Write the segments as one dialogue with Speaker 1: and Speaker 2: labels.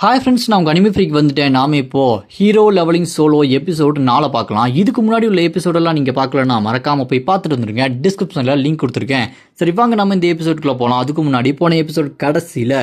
Speaker 1: Hi friends, நான் உங்கள் anime freak வந்துட்டேன். நாம இப்போது ஹீரோ லெவலிங் சோலோ எபிசோடு 4 பார்க்கலாம். இதுக்கு முன்னாடி உள்ள எபிசோடெல்லாம் நீங்கள் பார்க்கலன்னா மறக்காமல் போய் பார்த்துட்டு வந்துருங்க. டிஸ்கிரிப்ஷனில் லிங்க் கொடுத்துருக்கேன். சரி வாங்க நம்ம இந்த எபிசோடுக்குள்ளே போகலாம். அதுக்கு முன்னாடி போன எபிசோட் கடைசியில்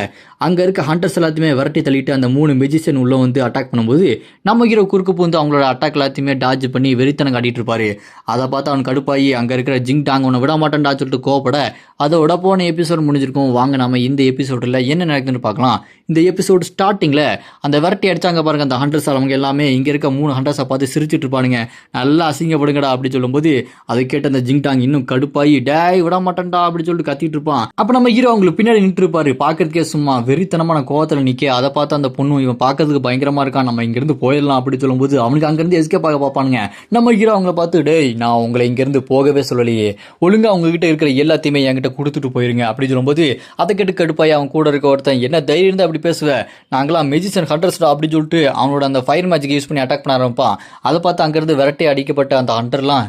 Speaker 1: அங்கே இருக்க ஹண்டர்ஸ் எல்லாத்தையுமே விரட்டி தள்ளிட்டு அந்த 3 மெஜிஷியன் உள்ளே வந்து அட்டாக் பண்ணும்போது நம்ம ஹீரோ குறுக்கு பூந்து அவங்களோட அட்டாக் எல்லாத்தையுமே டாஜ் பண்ணி வெறித்தனம் காட்டிட்டு இருப்பாரு. அதை பார்த்து அவன் கடுப்பாகி அங்கே இருக்கிற ஜிங் டாங் உன்னை விட மாட்டேன்டா சொல்லிட்டு கோவப்பட அதோட போன எபிசோட் முடிஞ்சிருக்கும். வாங்க நம்ம இந்த எபிசோடில் என்ன நடக்குதுன்னு பார்க்கலாம். இந்த எபிசோடு ஸ்டார்டிங்கில் அந்த விரட்டி அடிச்சாங்க பாருங்க அந்த ஹண்டர்ஸ், அவங்க எல்லாமே இங்கே இருக்க 3 ஹண்டர்ஸை பார்த்து சிரிச்சிட்டு இருப்பானுங்க. நல்லா அசிங்கப்படுங்கடா அப்படி சொல்லும்போது அதை கேட்டு அந்த ஜிங் டாங் இன்னும் கடுப்பாகி டேய் விட மாட்டேன்டா அப்படி சொல்லிட்டு கத்திட்டு இருப்பான். அப்போ நம்ம ஹீரோ அவங்களுக்கு பின்னாடி நின்று இருப்பாரு. பார்க்கறதுக்கே சும்மா வெறித்தனமான கோவத்தில் நிற்க அதை பார்த்து அந்த பொண்ணு இவன் பார்க்கறதுக்கு பயங்கரமா இருக்கான், நம்ம இங்கிருந்து போயிடலாம் அப்படி சொல்லும்போது அவனுக்கு அங்கேருந்து எஸ்கேப் ஆக பார்ப்பானுங்க. நம்ம ஹீரோ அவங்கள பார்த்து டேய் நான் உங்களை இங்கேருந்து போகவே சொல்லலையே, ஒழுங்கா அவங்ககிட்ட இருக்கிற எல்லாத்தையுமே என்கிட்ட கொடுத்துட்டு போயிருங்க அப்படி சொல்லும்போது அதை கேட்டு கடுப்பாய் அவன் கூட இருக்க ஒருத்தன் என்ன தைரியம் இருந்தால் அப்படி பேசுவேன், நாங்களாம் மெஜிஷியன் ஹண்டர்ஸ்டா அப்படி சொல்லிட்டு அவனோட அந்த ஃபயர் மேஜிக் யூஸ் பண்ணி அட்டாக் பண்ண ஆரம்பிப்பான். அதை பார்த்து அங்கேருந்து விரட்டி அடிக்கப்பட்ட அந்த ஹண்டர்லாம்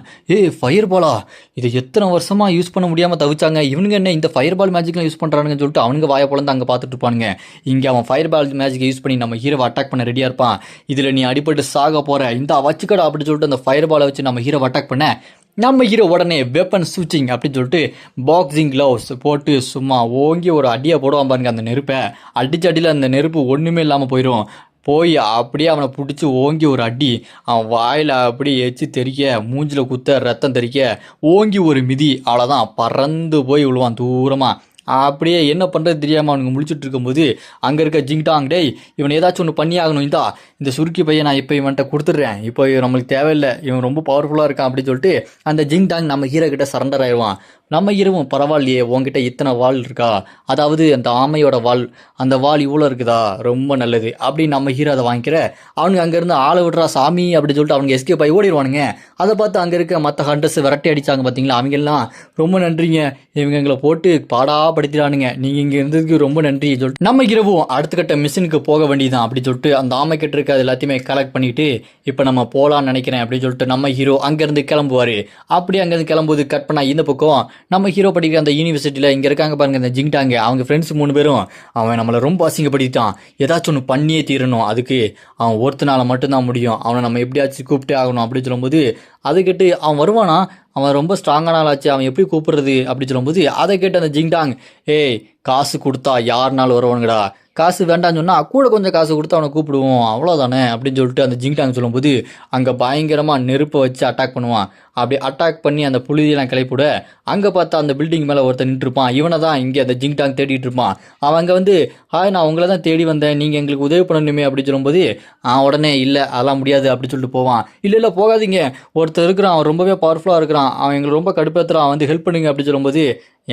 Speaker 1: ஃபயர் பாலா இதை எத்தனை வருஷமா யூஸ் பண்ண முடியாமல் தவிச்சாங்க, இவனுங்க என்ன இந்த ஃபயர் பால் மேஜிக்லாம் யூஸ் பண்ணுறானுங்கன்னு சொல்லிட்டு அவனுங்க வாயை பொழந்து அங்கே பார்த்துட்டு இருப்பானுங்க. இங்கே அவன் ஃபயர் பால் மேஜிக் யூஸ் பண்ணி நம்ம ஹீரோவை அட்டாக் பண்ண ரெடியாக இருப்பான். இதில் நீ அடிப்பட்டு சாக போகிற இந்த வச்சுக்கடா அப்படி சொல்லிட்டு அந்த ஃபயர் பாலை வச்சு நம்ம ஹீரோவை அட்டாக் பண்ண நம்ம ஹீரோ உடனே வெப்பன் ஸ்விட்சிங் அப்படின்னு சொல்லிட்டு பாக்ஸிங் க்ளவுஸ் போட்டு சும்மா ஓங்கி ஒரு அடியை போடுவான் பாருங்க. அந்த நெருப்பை அடிச்சு அடியில் அந்த நெருப்பு ஒன்றுமே இல்லாமல் போயிடும். போய் அப்படியே அவனை பிடிச்சி ஓங்கி ஒரு அடி, அவன் வாயில் அப்படியே எச்சு தெறிக்க, மூஞ்சில் குத்த ரத்தம் தெறிக்க, ஓங்கி ஒரு மிதி, அவ்வளோதான் பறந்து போய் விழுவான் தூரமாக. அப்படியே என்ன பண்ணுறது தெரியாமல் அவனுக்கு முழிச்சுட்டு இருக்கும்போது அங்கே இருக்க ஜிங் டாங் டேய் இவன் ஏதாச்சும் ஒன்று பண்ணி ஆகணும், இந்த சுருக்கி பையன் நான் இப்போ இவன்கிட்ட கொடுத்துட்றேன், இப்போ நம்மளுக்கு தேவையில்லை, இவன் ரொம்ப பவர்ஃபுல்லாக இருக்கான் அப்படின்னு சொல்லிட்டு அந்த ஜிங் டாங் நம்ம ஹீரோ கிட்ட சரண்டர் ஆயிடுவான். நம்ம ஹீரோவும் பரவாயில்லையே உங்ககிட்ட இத்தனை வால் இருக்கா, அதாவது அந்த ஆமையோட வால், அந்த வால் இவ்வளோ இருக்குதா, ரொம்ப நல்லது அப்படின்னு நம்ம ஹீரோ அதை வாங்கிக்கிற அவனுக்கு அங்கேருந்து ஆளை விட்றா சாமி அப்படின்னு சொல்லிட்டு அவனுக்கு எஸ்கேப் ஆகி ஓடிடுவானுங்க. அதை பார்த்து அங்கே இருக்க மற்ற ஹண்டர்ஸ் விரட்டி அடித்தாங்க பார்த்தீங்களா, அவங்கெல்லாம் ரொம்ப நன்றிங்க, இவங்க எங்களை போட்டு பாடாப்படுத்திடானுங்க, நீங்கள் இங்கே இருந்ததுக்கு ரொம்ப நன்றி சொல்லிட்டு நம்ம ஹீரோவும் அடுத்த கட்ட மிஷினுக்கு போக வேண்டியதான் அப்படி சொல்லிட்டு அந்த ஆமை கிட்ட இருக்க அது எல்லாத்தையுமே கலெக்ட் பண்ணிட்டு இப்போ நம்ம போகலான்னு நினைக்கிறேன் அப்படின்னு சொல்லிட்டு நம்ம ஹீரோ அங்கேருந்து கிளம்புவார். அப்படி அங்கேருந்து கிளம்பும்போது கட் பண்ணால் இந்த பக்கம் நம்ம ஹீரோ படிக்கிற அந்த யூனிவர்சிட்டியில் இங்கே இருக்காங்க பாருங்க இந்த ஜிங் டாங், அவங்க ஃப்ரெண்ட்ஸ் 3 பேரும் அவன் நம்மளை ரொம்ப அசிங்கப்படுத்திட்டான், ஏதாச்சும் ஒன்று பண்ணியே தீரணும், அதுக்கு அவன் ஒருத்தனால மட்டும்தான் முடியும், அவனை நம்ம எப்படியாச்சும் கூப்பிட்டே ஆகணும் அப்படின்னு சொல்லும்போது அதை கேட்டு அவன் வருவானா, அவன் ரொம்ப ஸ்ட்ராங்கான ஆளாச்சு, அவன் எப்படி கூப்பிடுறது அப்படி சொல்லும்போது அதை கேட்டு அந்த ஜிங் டாங் காசு கொடுத்தா யாருனாலும் வருவானுங்கடா, காசு வேண்டாம்னு சொன்னால் கூட கொஞ்சம் காசு கொடுத்து அவனை கூப்பிடுவோம் அவ்வளோதானே அப்படின்னு சொல்லிட்டு அந்த ஜிங் டாங் சொல்லும்போது அங்கே பயங்கரமாக நெருப்பை வச்சு அட்டாக் பண்ணுவான். அப்படி அட்டாக் பண்ணி அந்த புழுதியெல்லாம் கிளப்பிவிட அங்கே பார்த்தா அந்த பில்டிங் மேலே ஒருத்தர் நின்றுருப்பான். இவனை தான் இங்கே அந்த ஜிங் டாங் தேடிட்டு இருப்பான். அவன் அங்கே வந்து ஹாய் நான் உங்களை தான் தேடி வந்தேன், நீங்கள் எங்களுக்கு உதவி பண்ணணுமே அப்படி சொல்லும்போது உடனே இல்லை அதெல்லாம் முடியாது அப்படி சொல்லிட்டு போவான். இல்லை போகாதீங்க, ஒருத்தர் இருக்கிறான், அவன் ரொம்பவே பவர்ஃபுல்லாக இருக்கிறான், அவன் எங்களுக்கு ரொம்ப கடுப்பேற்றுறான், வந்து ஹெல்ப் பண்ணுங்க அப்படி சொல்லும்போது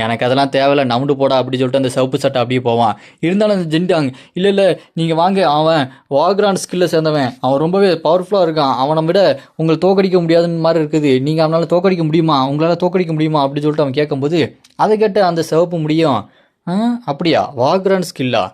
Speaker 1: எனக்கு அதெல்லாம் தேவையில்ல நவுண்டு போடா அப்படி சொல்லிட்டு அந்த சிவப்பு சட்டை அப்படியே போவான். இருந்தாலும் அந்த ஜின்டாங் இல்லை நீங்கள் வாங்க, அவன் வாக்ரான் ஸ்கில்லை சேர்ந்தவன், அவன் ரொம்பவே பவர்ஃபுல்லாக இருக்கான், அவனை விட உங்களை தோக்கடிக்க முடியாதுன்னு மாதிரி இருக்குது, நீங்கள் அவனால் தோக்கடிக்க முடியுமா, உங்களால் தோக்கடிக்க முடியுமா அப்படி சொல்லிட்டு அவன் கேட்கும்போது அதை கேட்டு அந்த சிவப்பு முடியும் அப்படியா வாக்ரான் ஸ்கில்லா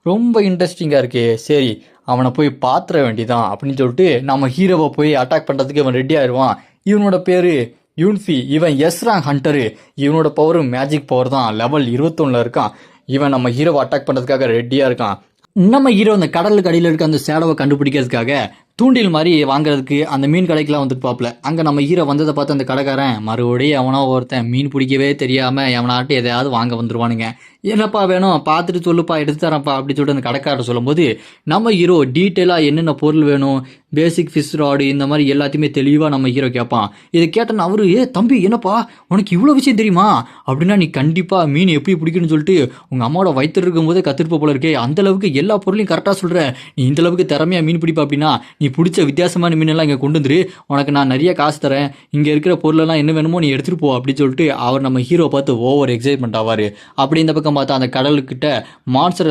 Speaker 1: ரொம்ப இன்ட்ரெஸ்டிங்காக இருக்கே, சரி அவனை போய் பாத்திர வேண்டிதான் அப்படின்னு சொல்லிட்டு நம்ம ஹீரோவை போய் அட்டாக் பண்ணுறதுக்கு அவன் ரெடி ஆயிடுவான். இவனோட பேர் யூன்ஃபி, இவன் ரேங்க் ஹண்டரு, இவனோட பவரும் மேஜிக் பவர் தான், லெவல் 21 இருக்கான். இவன் நம்ம ஹீரோவை அட்டாக் பண்ணுறதுக்காக ரெடியாக இருக்கான். நம்ம ஹீரோ அந்த கடலுக்கு அடியில் இருக்க அந்த சேடவை கண்டுபிடிக்கிறதுக்காக தூண்டில் மாதிரி வாங்குறதுக்கு அந்த மீன் கடைக்கெலாம் வந்துட்டு பார்ப்பல. அங்கே நம்ம ஹீரோ வந்ததை பார்த்து அந்த கடைக்காரன் மறுபடியும் அவனோ ஒருத்தன் மீன் பிடிக்கவே தெரியாமல் எவனாட்டு எதையாவது வாங்க வந்துடுவானுங்க. என்னப்பா வேணும் பார்த்துட்டு சொல்லுப்பா எடுத்து தரேன்ப்பா அப்படி சொல்லிட்டு அந்த கடைக்காரர் சொல்லும்போது நம்ம ஹீரோ டீட்டெயிலாக என்னென்ன பொருள் வேணும், பேசிக் ஃபிஷ் ராடு இந்த மாதிரி எல்லாத்தையுமே தெளிவாக நம்ம ஹீரோ கேட்பான். இதை கேட்டேன்னு அவரு தம்பி என்னப்பா உனக்கு இவ்வளோ விஷயம் தெரியுமா, அப்படின்னா நீ கண்டிப்பாக மீன் எப்படி பிடிக்கணும்னு சொல்லிட்டு உங்கள் அம்மாவோட வயிற்று இருக்கும்போதே கற்றுருப்ப போல இருக்கே, அந்தளவுக்கு எல்லா பொருளையும் கரெக்டாக சொல்கிற, நீ இந்தளவுக்கு திறமையாக மீன் பிடிப்பா அப்படின்னா நீ பிடிச்ச வித்தியாசமான மீனெல்லாம் இங்கே கொண்டு வந்துரு, உனக்கு நான் நிறைய காசு தரேன், இங்கே இருக்கிற பொருளெல்லாம் என்ன வேணுமோ நீ எடுத்துகிட்டு போ அப்படின்னு சொல்லிட்டு அவர் நம்ம ஹீரோ பார்த்து ஓவர் எக்ஸைட்மெண்ட் ஆவார். அப்படி இந்த பக்கம் பார்த்தா அந்த கடலுக்கிட்ட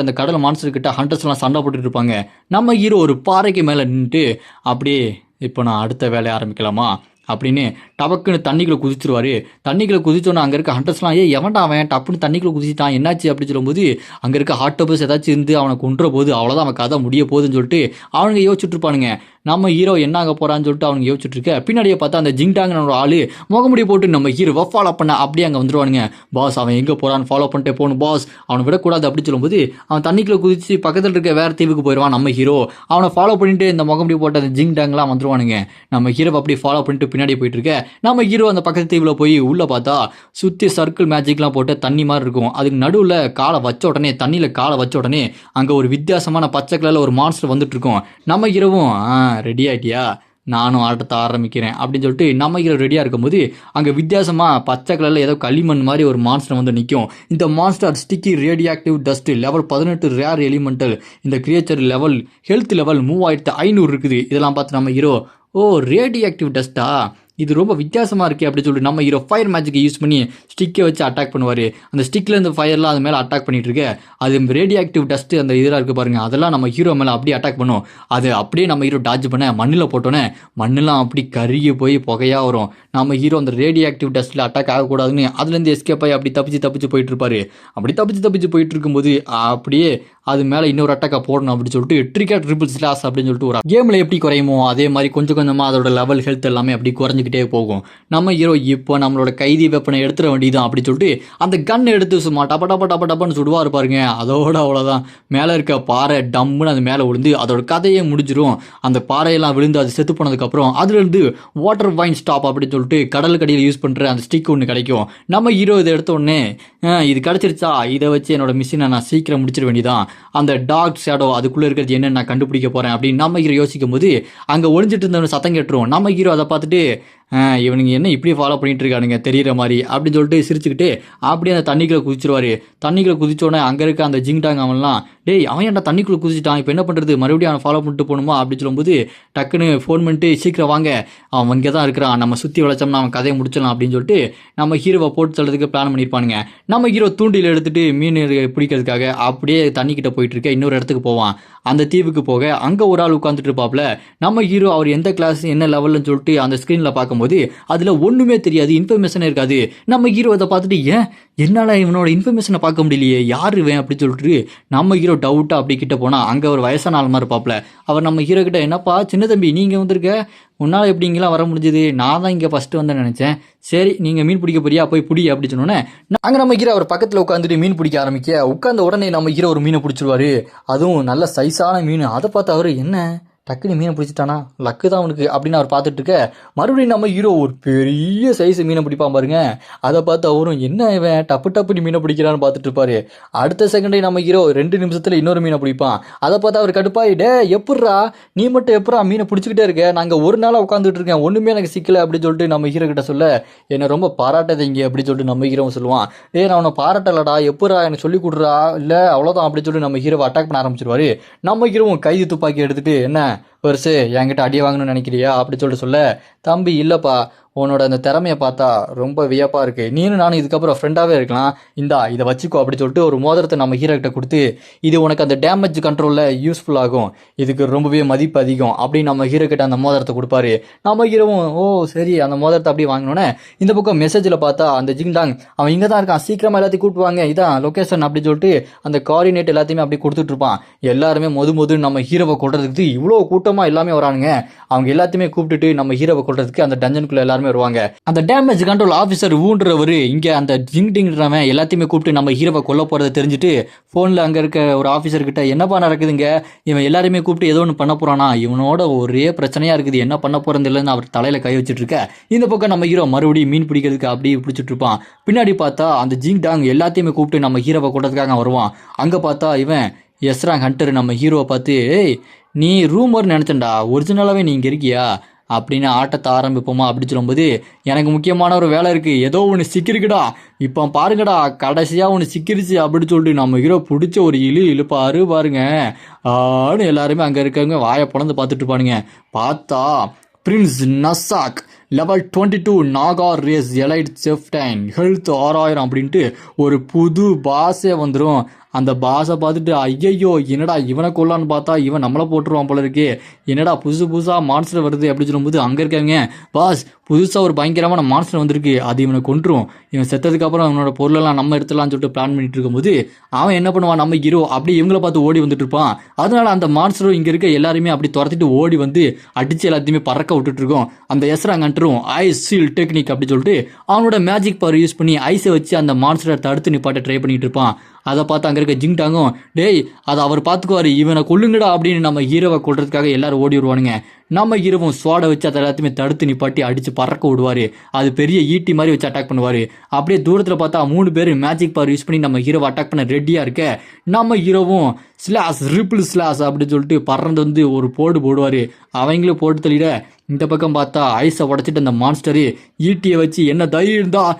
Speaker 1: அந்த கடல் மான்ஸ்டர்கிட்ட ஹண்டர்ஸ்லாம் சண்டை போட்டுட்டு இருப்பாங்க. நம்ம ஹீரோ ஒரு பாறைக்கு மேலே நின்றுட்டு அப்படியே இப்போ நான் அடுத்த வேலையை ஆரம்பிக்கலாமா அப்படின்னு டபக்குன்னு தண்ணிக்குள்ள குதிச்சிருவாரு. தண்ணிக்குள்ள குதிச்சோன்னா அங்கே இருக்க ஹண்டர்ஸ்லாம் எவன்டா அவன் டப்புன்னு தண்ணிக்குள்ள குதிச்சிட்டான் என்னாச்சு அப்படின்னு சொல்லும்போது அங்கே இருக்க ஆக்டோபஸ் ஏதாச்சும் இருந்து அவனை கொன்ற போது அவ்வளோதான் அவன் கதை முடிய போகுதுன்னு சொல்லிட்டு அவனுங்க யோசிச்சுட்டு இருப்பானுங்க. நம்ம ஹீரோ என்ன ஆக போறான்னு சொல்லிட்டு அவங்க யோசிச்சுட்டு இருக்க பின்னாடியே பார்த்தா அந்த ஜிங்டாங்கனோட ஆளு முகமுடி போட்டு நம்ம ஹீரோவை ஃபாலோ பண்ண அப்படியே அங்கே வந்துருவானுங்க. பாஸ் அவன் எங்கே போறான்னு ஃபாலோ பண்ணிட்டே போகணும் பாஸ், அவனை விடக்கூடாது அப்படி சொல்லும்போது அவன் தண்ணிக்குள்ள குதிச்சு பக்கத்தில் இருக்க வேற தீவுக்கு போயிடுவான். நம்ம ஹீரோ அவனை ஃபாலோ பண்ணிட்டு இந்த முகமுடி போட்ட அந்த ஜிங்டாங்லாம் வந்துருவானுங்க. நம்ம ஹீரோ அப்படி ஃபாலோ பண்ணிட்டு பின்னாடி போயிட்டு இருக்க நம்ம ஹீரோ அந்த பக்கத்து தீவில் போய் உள்ள பார்த்தா சுற்றி சர்க்கிள் மேஜிக்லாம் போட்டு தண்ணி மாதிரி இருக்கும். அதுக்கு நடுவில் காலை வச்ச உடனே தண்ணியில் காலை வச்ச உடனே அங்கே ஒரு வித்தியாசமான பச்சை கலரில் ஒரு மான்ஸ்டர் வந்துட்டு இருக்கும். நம்ம ஹீரோவும் ரெடி ஆகிட்டியா நானும் ஆட்டத்தை ஆரம்பிக்கிறேன் அப்படின்னு சொல்லிட்டு நம்ம ஹீரோ ரெடியாக இருக்கும்போது அங்கே வித்தியாசமாக பச்சை கலரில் ஏதோ களிமண் மாதிரி ஒரு மான்ஸ்டர் வந்து நிற்கும். இந்த monster sticky radioactive dust level 18 rare elemental. இந்த கிரியேச்சர் லெவல் ஹெல்த் லெவல் 3500 இருக்குது. இதெல்லாம் பார்த்து நம்ம ஹீரோ ரேடியாக்டிவ் டஸ்ட்டா இது ரொம்ப வித்தியாசமாக இருக்குது அப்படின்னு சொல்லிட்டு நம்ம ஹீரோ ஃபயர் மேஜிக்கை யூஸ் பண்ணி ஸ்டிக்கை வச்சு அட்டாக் பண்ணுவார். அந்த ஸ்டிக்கில் இந்த ஃபயர்லாம் அது மேலே அட்டாக் பண்ணிட்டு இருக்க அது ரேடியாக்டிவ் டஸ்ட்டு அந்த இதெல்லாம் இருக்குது பாருங்கள் அதெல்லாம் நம்ம ஹீரோ மேலே அப்படியே அட்டாக் பண்ணும். அது அப்படியே நம்ம ஹீரோ டாஜ் பண்ண மண்ணில் போட்டோன்னே மண்ணெல்லாம் அப்படி கருகி போய் புகையாக வரும். நம்ம ஹீரோ அந்த ரேடியாக்டிவ் டஸ்ட்டில் அட்டாக் ஆகக்கூடாதுன்னு அதுலேருந்து எஸ்கேப் ஆகி அப்படி தப்பிச்சு போயிட்டு இருப்பாரு. அப்படி தப்பிச்சு போயிட்டு இருக்கும்போது அப்படியே அது மேலே இன்னொரு அட்டாக்கை போடணும் அப்படின்னு சொல்லிட்டு ட்ரிகர் ட்ரிபிள் ஸ்லாஸ் அப்படின்னு சொல்லிட்டு ஒரு கேமில் எப்படி குறையுமோ அதே மாதிரி கொஞ்சம் கொஞ்சமாக அதோட லெவல் ஹெல்த் எல்லாமே அப்படி குறைஞ்சிக்கிட்டே போகும். நம்ம ஹீரோ இப்போ நம்மளோட கைதி வெப்பனை எடுத்துட வேண்டியதான் அப்படின்னு சொல்லிட்டு அந்த கன் எடுத்து சும்மா டப்பன்னு சுடுவார் பாருங்க. அதோட அவ்வளோதான் மேலே இருக்க பாறை டம்முன்னு அது மேலே விழுந்து அதோட கதையே முடிஞ்சிடும். அந்த பாறையெல்லாம் விழுந்து அது செத்து போனதுக்கப்புறம் அதுலேருந்து வாட்டர் வைன் ஸ்டாப் அப்படின்னு சொல்லிட்டு கடலுக்கடியில் யூஸ் பண்ணுற அந்த ஸ்டிக் ஒன்று கிடைக்கும். நம்ம ஹீரோ இதை எடுத்த உடனே இது கிடச்சிருச்சா இதை வச்சு என்னோட மிஷினை நான் சீக்கிரம் முடிச்சிட வேண்டியதான். அந்த டார்க் ஷேடோ அதுக்குள்ளே இருக்கிறது என்னன்னு நான் கண்டுபிடிக்க போகிறேன் அப்படின்னு நம்ம ஹீரோ யோசிக்கும் போது அங்கே ஒளிஞ்சிட்டு இருந்தவனு சத்தம் கேட்டுரும். நம்ம ஹீரோ அதை பார்த்துட்டு இவனுங்க என்ன இப்படி ஃபாலோ பண்ணிட்டு இருக்கானுங்க தெரியிற மாதிரி அப்படின்னு சொல்லிட்டு சிரிச்சுக்கிட்டு அப்படியே அந்த தண்ணிக்குள்ளே குதிச்சிருவாரு. தண்ணிக்குள்ளே குதிச்சோடனே அங்கே இருக்க அந்த ஜிங்டாங் அவன்லாம் அவன் ஏன்டா தண்ணிக்குள்ளே குதிச்சிட்டான் இப்போ என்ன பண்ணுறது மறுபடியும் அவன் ஃபாலோ பண்ணிட்டு போகணுமா அப்படின்னு சொல்லும்போது டக்குன்னு ஃபோன் பண்ணிட்டு சீக்கிரம் வாங்க அவன் இங்கே தான் இருக்கிறான் நம்ம சுற்றி வளைச்சோம்னா அவன் கதையை முடிச்சிடலாம் அப்படின்னு சொல்லிட்டு நம்ம ஹீரோவை போட்டு தள்ளதுக்கு பிளான் பண்ணியிருப்பானுங்க. நம்ம ஹீரோ தூண்டில் எடுத்துட்டு மீன் பிடிக்கிறதுக்காக அப்படியே தண்ணிக்கிட்ட போயிட்டு இருக்க இன்னொரு இடத்துக்கு போவான். அந்த தீவுக்கு போக அங்கே ஒரு ஆள் உட்காந்துட்டு இருப்பாப்ல. நம்ம ஹீரோ அவர் எந்த கிளாஸ் என்ன லெவல்னு சொல்லிட்டு அந்த ஸ்க்ரீனில் பார்க்கும்போது அதில் ஒன்றுமே தெரியாது இன்ஃபர்மேஷனே இருக்காது. நம்ம ஹீரோ அதை பார்த்துட்டு என்னால் இவனோட இன்ஃபர்மேஷனை பார்க்க முடியலையே யார் இவன் அப்படின்னு சொல்லிட்டு நம்ம ஹீரோ டவுட்டாக அப்படி கிட்ட போனால் அங்கே ஒரு வயசான ஆள் மாதிரி இருப்பாப்ல. அவர் நம்ம ஹீரோ கிட்ட என்னப்பா சின்ன தம்பி நீங்கள் வந்திருக்க உன்னால் எப்படி இங்கெல்லாம் வர முடிஞ்சுது நான் தான் இங்கே ஃபஸ்ட்டு வந்தேன்னு நினச்சேன் சரி நீங்கள் மீன் பிடிக்க போறியா போய் பிடி அப்படி சொன்னோன்னே நாங்கள் நம்ம ஹீரோ அவர் பக்கத்தில் உட்காந்துட்டு மீன் பிடிக்க உட்காந்த உடனே நம்ம ஹீரோ ஒரு மீனை பிடிச்சிருவாரு. அதுவும் நல்ல சைஸான மீன். அதை பார்த்து அவர் என்ன டக்குனு மீனை பிடிச்சிட்டானா லக்கு தான் அவனுக்கு அப்படின்னு அவர் பார்த்துட்டு இருக்க மறுபடியும் நம்ம ஹீரோ ஒரு பெரிய சைஸ் மீனை பிடிப்பான் பாருங்க. அதை பார்த்து அவரும் என்ன இவன் டப்பு மீனை பிடிக்கிறான்னு பார்த்துட்டு இருப்பாரு. அடுத்த செகண்டே நம்ம ஹீரோ 2 நிமிஷத்துல இன்னொரு மீனை பிடிப்பான். அதை பார்த்து அவர் கடுப்பாயிடே எப்பட்றா நீ மட்டும் எப்படா மீனை பிடிச்சிக்கிட்டே இருக்க நாங்கள் ஒரு நாளாக உட்காந்துட்டு இருக்கேன் ஒன்றுமே எனக்கு சிக்கலை அப்படின்னு சொல்லிட்டு நம்ம ஹீரோ கிட்ட சொல்ல என்னை ரொம்ப பாராட்டதைங்க அப்படின்னு சொல்லிட்டு நம்ம ஹீரோ சொல்லுவான். நான் அவனை பாராட்டலடா எப்படா எனக்கு சொல்லி கொடுறா இல்லை அவ்வளோதான் அப்படின்னு சொல்லிட்டு நம்ம ஹீரோவை அட்டாக் பண்ண ஆரம்பிச்சிருவாரு. நம்ம ஹீரோவும் கைது துப்பாக்கி எடுத்துட்டு என்ன பெருசு என்கிட்ட அடி வாங்கணும்னு நினைக்கிறியா அப்படி சொல்லிட்டு சொல்ல தம்பி இல்லைப்பா உன்னோட அந்த திறமையை பார்த்தா ரொம்ப வியப்பாக இருக்குது நீனும் நானும் இதுக்கப்புறம் ஃப்ரெண்டாகவே இருக்கலாம் இதை வச்சுக்கோ அப்படி சொல்லிட்டு ஒரு மோதிரத்தை நம்ம ஹீரோ கிட்ட கொடுத்து இது உனக்கு அந்த டேமேஜ் கண்ட்ரோலில் யூஸ்ஃபுல் ஆகும் இதுக்கு ரொம்பவே மதிப்பு அதிகம் அப்படின்னு நம்ம ஹீரோ கிட்ட அந்த மோதிரத்தை கொடுப்பாரு. நம்ம ஹீரோவும் சரி அந்த மோதிரத்தை அப்படியே வாங்கினோன்னே இந்த பக்கம் மெசேஜில் பார்த்தா அந்த ஜிங்டாங் அவன் இங்கே தான் இருக்கான் சீக்கிரமாக எல்லாத்தையும் கூப்பிடுவாங்க இதான் லொக்கேஷன் அப்படின்னு சொல்லிட்டு அந்த கோஆர்டினேட் எல்லாத்தையுமே அப்படி கொடுத்துட்டு இருப்பான். எல்லாருமே மொது நம்ம ஹீரோவை கொள்றதுக்கு இவ்வளோ கூட்டமாக எல்லாமே வரானுங்க. அவங்க எல்லாத்தையுமே கூப்பிட்டுட்டு நம்ம ஹீரோவை கொள்றதுக்கு அந்த டஞ்சனுக்குள்ள எல்லாருமே வருவாங்க. அந்த டேமேஜ் கண்ட்ரோல் ஆஃபீஸர் ஊன்றவர் இங்கே அந்த ஜிங்டிங்கிறவன் எல்லாத்தையுமே கூப்பிட்டு நம்ம ஹீரோவை கொல்ல போகிறத தெரிஞ்சுட்டு ஃபோனில் அங்கே இருக்க ஒரு ஆஃபீஸர் கிட்ட என்னப்பா நடக்குதுங்க இவன் எல்லாருமே கூப்பிட்டு ஏதோ ஒன்று பண்ண போகிறானா இவனோட ஒரே பிரச்சனையாக இருக்குது என்ன பண்ண போகிறது இல்லைன்னு அவர் தலையில் கை வச்சுட்டு இருக்க இந்த பக்கம் நம்ம ஹீரோ மறுபடியும் மீன் பிடிக்கிறதுக்கு அப்படியே பிடிச்சிட்டு இருப்பான். பின்னாடி பார்த்தா அந்த ஜிங்டாங் எல்லாத்தையுமே கூப்பிட்டு நம்ம ஹீரோவை கொள்றதுக்காக வருவான். அங்கே பார்த்தா இவன் எஸ்ராங் ஹண்டர் நம்ம ஹீரோவை பார்த்து நீ ரூமர் நினச்சண்டா ஒரிஜினலாகவே நீ இங்கே இருக்கியா அப்படின்னு ஆட்டத்தை ஆரம்பிப்போமா அப்படி சொல்லும்போது எனக்கு முக்கியமான ஒரு வேலை இருக்குது ஏதோ ஒன்று சிக்கிருக்குடா இப்போ பாருங்கடா கடைசியாக ஒன்று சிக்கிருச்சு அப்படி சொல்லிட்டு நம்ம ஹீரோ பிடிச்ச ஒரு இழுப்பாரு பாருங்க ஆன்னு எல்லாருமே அங்கே இருக்கவங்க வாயை பிளந்து பார்த்துட்டு இருப்பானுங்க. பார்த்தா பிரின்ஸ் நசாக் level 22 Naga race elite chieftain health 6000 அப்படின்ட்டு ஒரு புது பாஸே வந்துடும். அந்த பாஸை பார்த்துட்டு ஐயையோ என்னடா இவனை கொல்லான்னு பார்த்தா இவன் நம்மளை போட்டுருவான் போல இருக்கே, என்னடா புதுசாக மான்ஸ்டர் வருது அப்படின்னு சொல்லும்போது அங்கே இருக்காங்க பாஸ் புதுசாக ஒரு பயங்கரமான மான்ஸ்டர் வந்திருக்கு, அது இவனை கொன்றும், இவன் செத்ததுக்கு அப்புறம் அவனோட பொருளெல்லாம் நம்ம எடுத்துலாம்னு சொல்லிட்டு பிளான் பண்ணிட்டு இருக்கும்போது அவன் என்ன பண்ணுவான், நம்ம ஹீரோ அப்படி இவங்கள பார்த்து ஓடி வந்துட்டு இருப்பான். அதனால அந்த மான்ஸ்டரும் இங்கே இருக்க எல்லாருமே அப்படி துரத்திட்டு ஓடி வந்து அடிச்சு எல்லாத்தையுமே பறக்க விட்டுட்டு இருக்கோம். அந்த எஸ்ராங்கன்றும் ஐஸ் சீல் டெக்னிக் அப்படி சொல்லிட்டு அவனோட மேஜிக் பவர் யூஸ் பண்ணி ஐஸை வச்சு அந்த மான்ஸ்டரை தடுத்து நிப்பாட்ட ட்ரை பண்ணிட்டு இருப்பான். அதை பார்த்து அங்கே இருக்க ஜிங்டாங்கும் டேய் அதை அவர் பார்த்துக்குவாரு, இவனை கொல்லுங்கடா அப்படின்னு நம்ம ஹீரோவை கொள்றதுக்காக எல்லாரும் ஓடி வருவானுங்க. நம்ம ஹீரோவும் ஸ்வாடை வச்சு அதை எல்லாத்தையுமே தடுத்து நிப்பாட்டி அடிச்சு பறக்க விடுவாரு. அது பெரிய ஈட்டி மாதிரி வச்சு அட்டாக் பண்ணுவாரு. அப்படியே தூரத்தில் பார்த்தா 3 பேர் மேஜிக் பவர் யூஸ் பண்ணி நம்ம ஹீரோவை அட்டாக் பண்ண ரெடியா இருக்க நம்ம ஹீரோவும் ஸ்லாஷ் ரிப்பிள் ஸ்லாஷ் அப்படின்னு சொல்லிட்டு பறந்து வந்து ஒரு போடுவாரு. அவங்களும் போட்டு தள்ளிட இந்த பக்கம் பார்த்தா ஐஸை உடச்சிட்டு அந்த மான்ஸ்டரு ஈட்டியை வச்சு என்ன தைரியம் தான்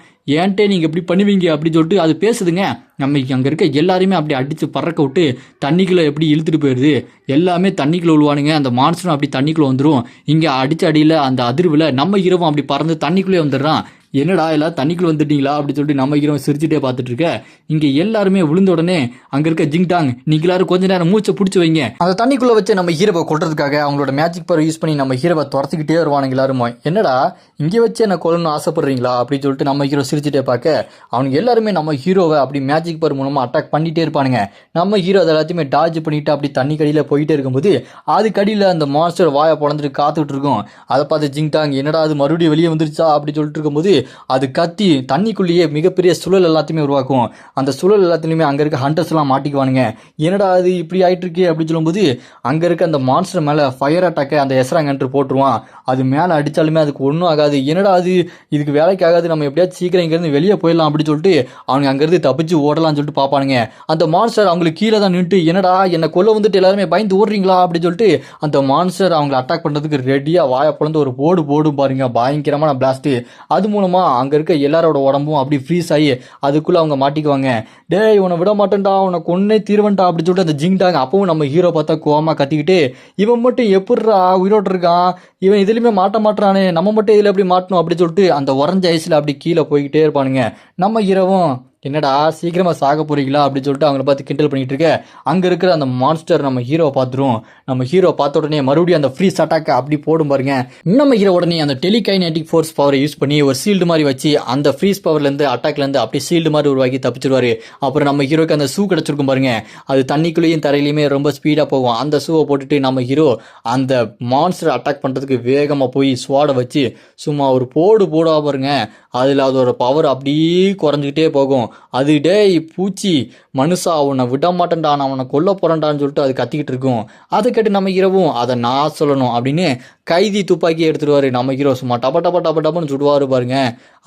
Speaker 1: ஏன்ட்டே நீங்கள் இப்படி பண்ணுவீங்க அப்படின்னு சொல்லிட்டு அது பேசுதுங்க. நம்ம அங்கே இருக்க எல்லாருமே அப்படி அடித்து பறக்க விட்டு தண்ணிக்குள்ளே எப்படி இழுத்துட்டு போயிடுது, எல்லாமே தண்ணிக்குள்ளே விழுவானுங்க. அந்த மான்ஸ்டரும் அப்படி தண்ணிக்குள்ளே வந்துடும். இங்கே அடித்த அடியில் அந்த அதிர்வில் நம்ம ஹீரோவும் அப்படி பறந்து தண்ணிக்குள்ளே வந்துடுறான். என்னடா எல்லாம் தண்ணிக்குள்ள வந்துட்டீங்களா அப்படின்னு சொல்லிட்டு நம்ம ஹீரோ சிரிச்சுட்டே பார்த்துட்டு இருக்க இங்கே எல்லாருமே விழுந்த உடனே அங்கே இருக்க ஜிங்டாங் நீங்க எல்லாரும் கொஞ்ச நேரம் மூச்சை பிடிச்சி வைங்க, அந்த தண்ணிக்குள்ள வச்சு நம்ம ஹீரோவை கொள்றதுக்காக அவங்களோட மேஜிக் பவர் யூஸ் பண்ணி நம்ம ஹீரோவை துரத்துக்கிட்டே வருவானுங்க எல்லாருமே. என்னடா இங்கே வச்சு என்ன கொல்லணும்னு ஆசைப்படுறீங்களா அப்படின்னு சொல்லிட்டு நம்ம ஹீரோ சிரிச்சுட்டே பார்க்க அவனுக்கு எல்லாருமே நம்ம ஹீரோவை அப்படி மேஜிக் பவர் மூலமா அட்டாக் பண்ணிட்டே இருப்பானுங்க. நம்ம ஹீரோ அதை எல்லாத்தையுமே டார்ஜ் பண்ணிட்டு அப்படி தண்ணி கடியில் போயிட்டே இருக்கும்போது அது கடியில் அந்த மான்ஸ்டர் வாயை பொழந்துட்டு காத்துக்கிட்டு இருக்கும். அதை பார்த்து ஜிங்டாங் என்னடா அது மறுபடியும் வெளியே வந்துருச்சா அப்படின்னு சொல்லிட்டு இருக்கும்போது அது கத்தி தண்ணிக்குள்ளேயே மிகப்பெரிய சுழல் எல்லாத்தையுமே உருவாக்கும். அந்த சுழல் எல்லாத்துலேயுமே அங்கே இருக்க ஹண்டர்ஸ் எல்லாம் மாட்டிக்குவானுங்க. என்னடா அது இப்படி ஆயிட்டு இருக்கே அப்படின்னு சொல்லும்போது அங்கே இருக்க அந்த மான்ஸ்டர் மேலே ஃபயர் அட்டாக்கை அந்த எஸ்ராங்கன்ட்டு போட்டுருவான். அது மேலே அடித்தாலுமே அதுக்கு ஒன்றும் ஆகாது. என்னடா அது இதுக்கு வேலைக்கு ஆகாது, நம்ம எப்படியாச்சும் சீக்கிரம் இங்கேருந்து வெளியே போயிடலாம் அப்படின்னு சொல்லிட்டு அவனுங்க அங்கேருந்து தப்பிச்சு ஓடலாம்னு சொல்லிட்டு பார்ப்பானுங்க. அந்த மான்ஸ்டர் அவங்களுக்கு கீழே தான் நின்றுட்டு என்னடா என்னை கொல்ல வந்துட்டு எல்லாருமே பயந்து ஓடுறீங்களா அப்படின்னு சொல்லிட்டு அந்த மான்ஸ்டர் அவங்களை அட்டாக் பண்ணுறதுக்கு ரெடியாக வாயை பிளந்து ஒரு போடும் பாருங்க, பயங்கரமான பிளாஸ்ட். அது மூலமாக அங்கே இருக்க எல்லாரோட உடம்பும் அப்படி ஃப்ரீஸ் ஆகி அதுக்குள்ளே அவங்க மாட்டிக்குவாங்க. டேய் உன்னை விட மாட்டேன்டா, உன்னை கொன்னே தீர்வன்டா அப்படின்னு சொல்லிட்டு அந்த ஜிங்டாங்க அப்பவும் நம்ம ஹீரோ பார்த்தா கோவமாக கத்திக்கிட்டு இவன் மட்டும் எப்படிரா உயிரோடு இருக்கான், இவன் இதுலையுமே மாட்டானே, நம்ம மட்டும் இதில் எப்படி மாட்டணும் அப்படின்னு சொல்லிட்டு அந்த உறைஞ்ச ஐஸில் அப்படி கீழே போய்கிட்டே இருப்பானுங்க. நம்ம ஹீரோவும் என்னடா சீக்கிரமா சாக போறீங்களா அப்படின்னு சொல்லிட்டு அவங்கள பார்த்து கிண்டல் பண்ணிட்டு இருக்க அங்கே இருக்கிற அந்த மான்ஸ்டர் நம்ம ஹீரோவை பார்த்துரும். நம்ம ஹீரோ பார்த்த உடனே மறுபடியும் அந்த ஃப்ரீஸ் அட்டாக் அப்படி போடும் பாருங்க. நம்ம ஹீரோ உடனே அந்த டெலிகைனெட்டிக் ஃபோர்ஸ் பவரை யூஸ் பண்ணி ஒரு ஷீல்டு மாதிரி வச்சு அந்த ஃப்ரீஸ் பவர்லேருந்து அட்டாக்லேருந்து அப்படி ஷீல்டு மாதிரி உருவாக்கி தப்பிச்சிருவாரு. அப்புறம் நம்ம ஹீரோக்கு அந்த ஷூ கிடச்சிருக்கும் பாருங்க, அது தண்ணிக்குள்ளேயும் தரையிலையுமே ரொம்ப ஸ்பீடாக போகும். அந்த ஷூவை போட்டுட்டு நம்ம ஹீரோ அந்த மான்ஸ்டர் அட்டாக் பண்ணுறதுக்கு வேகமாக போய் ஸ்வாடை வச்சு சும்மா ஒரு போடா பாருங்க. அதில் அதோட பவர் அப்படியே குறைஞ்சிக்கிட்டே போகும். அது டேய் பூச்சி மனுஷா அவனை விட மாட்டேன்டா, நான் அவனை கொல்ல போறேன்டான்னு சொல்லிட்டு அது கத்திக்கிட்டு இருக்கும். அதை கேட்டு நம்ம ஹீரோவும் அதை நான் சொல்லணும் அப்படின்னு கைதி துப்பாக்கி எடுத்துருவாரு. நம்ம ஹீரோ சும்மா டப்பன்னு சுடுவாரு பாருங்க.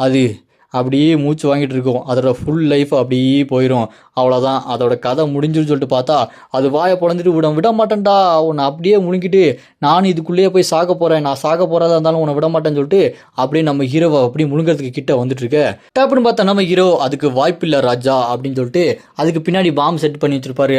Speaker 1: அது அப்படியே மூச்சு வாங்கிட்டு இருக்கும். அதோட ஃபுல் லைஃப் அப்படியே போயிடும். அவ்வளோதான், அதோட கதை முடிஞ்சுன்னு சொல்லிட்டு பார்த்தா அது வாயை பொழந்துட்டு விட மாட்டேன்டா, உன்னை அப்படியே முழுங்கிட்டு நானும் இதுக்குள்ளேயே போய் சாக போகிறேன், நான் சாக போகிறதா இருந்தாலும் உன்னை விட மாட்டேன்னு சொல்லிட்டு அப்படியே நம்ம ஹீரோவை அப்படியே முழுங்கிறதுக்கு கிட்ட வந்துட்டு இருக்க டப்புன்னு பார்த்தா நம்ம ஹீரோ அதுக்கு வாய்ப்பில்லை ராஜா அப்படின்னு சொல்லிட்டு அதுக்கு பின்னாடி பாம்பு செட் பண்ணி வச்சிருப்பாரு.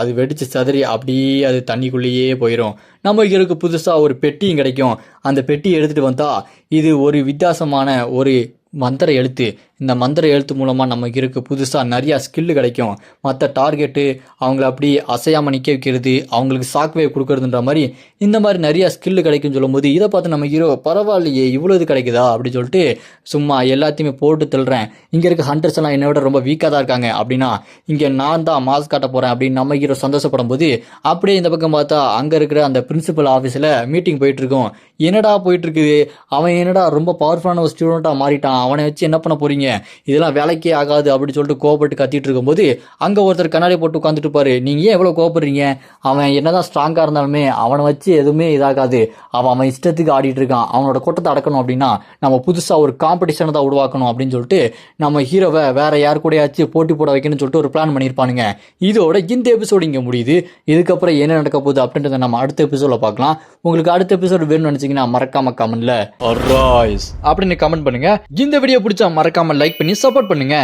Speaker 1: அது வெடிச்சு சதறி அப்படியே அது தண்ணிக்குள்ளேயே போயிடும். நம்ம ஹீரோக்கு புதுசாக ஒரு பெட்டியும் கிடைக்கும். அந்த பெட்டி எடுத்துகிட்டு வந்தால் இது ஒரு வித்தியாசமான ஒரு மந்திர எழுத்து. இந்த மந்திர எழுத்து மூலமாக நமக்கு இருக்க புதுசாக நிறையா ஸ்கில்லு கிடைக்கும். மற்ற டார்கெட்டு அவங்கள அப்படி அசையாமல் நிற்க வைக்கிறது, அவங்களுக்கு ஷாக்வேவ் கொடுக்குறதுன்ற மாதிரி இந்த மாதிரி நிறையா ஸ்கில்லு கிடைக்கும்னு சொல்லும்போது இதை பார்த்து நம்ம ஹீரோ பரவாயில்லையே இவ்வளோ இது கிடைக்குதா அப்படின்னு சொல்லிட்டு சும்மா எல்லாத்தையுமே போட்டு தள்ளுறேன். இங்கே இருக்க ஹண்டர்ஸ் எல்லாம் என்னை விட ரொம்ப வீக்காக தான் இருக்காங்க அப்படின்னா இங்கே நான் தான் மாஸ் காட்ட போகிறேன் அப்படின்னு நம்ம ஹீரோ சந்தோஷப்படும் போது அப்படியே இந்த பக்கம் பார்த்தா அங்கே இருக்கிற அந்த பிரின்சிபல் ஆஃபீஸில் மீட்டிங் போயிட்டுருக்கோம். என்னடா போயிட்டுருக்குது, அவன் என்னடா ரொம்ப பவர்ஃபுல்லான ஒரு ஸ்டூடெண்ட்டாக மாறிட்டான், அவனை வச்சு என்ன பண்ண போகிறீங்க, இதெல்லாம் வேலைக்கே ஆகாது அப்படின்னு சொல்லிட்டு கோபப்பட்டு கத்திட்டு இருக்கும்போது அங்கே ஒருத்தர் கண்ணாடி போட்டு உட்காந்துட்டு இருப்பாரு. நீங்கள் ஏன் எவ்வளோ கோபப்படுறீங்க, அவன் என்னதான் ஸ்ட்ராங்காக இருந்தாலுமே அவனை வச்சு எதுவுமே இதாகாது, அவன் இஷ்டத்துக்கு ஆடிட்டு இருக்கான், அவனோட கொட்டத்தை அடக்கணும் அப்படின்னா நம்ம புதுசாக ஒரு காம்படிஷனை தான் உருவாக்கணும் அப்படின்னு சொல்லிட்டு நம்ம ஹீரோவை வேற யார் கூடயாச்சும் போட்டி போட வைக்கணும்னு சொல்லிட்டு ஒரு பிளான் பண்ணியிருப்பானுங்க. இதோட இந்த எபிசோடு இங்கே முடியுது. இதுக்கப்புறம் என்ன நடக்க போகுது அப்படின்றத நம்ம அடுத்த எபிசோட பார்க்கலாம். உங்களுக்கு அடுத்த எபிசோடு வேணும்னு நினைச்சீங்கன்னா மறக்காம கமெண்ட்ல அப்படின்னு கமெண்ட் பண்ணுங்க. இந்த வீடியோ பிடிச்சா மறக்காம லைக் பண்ணி சப்போர்ட் பண்ணுங்க.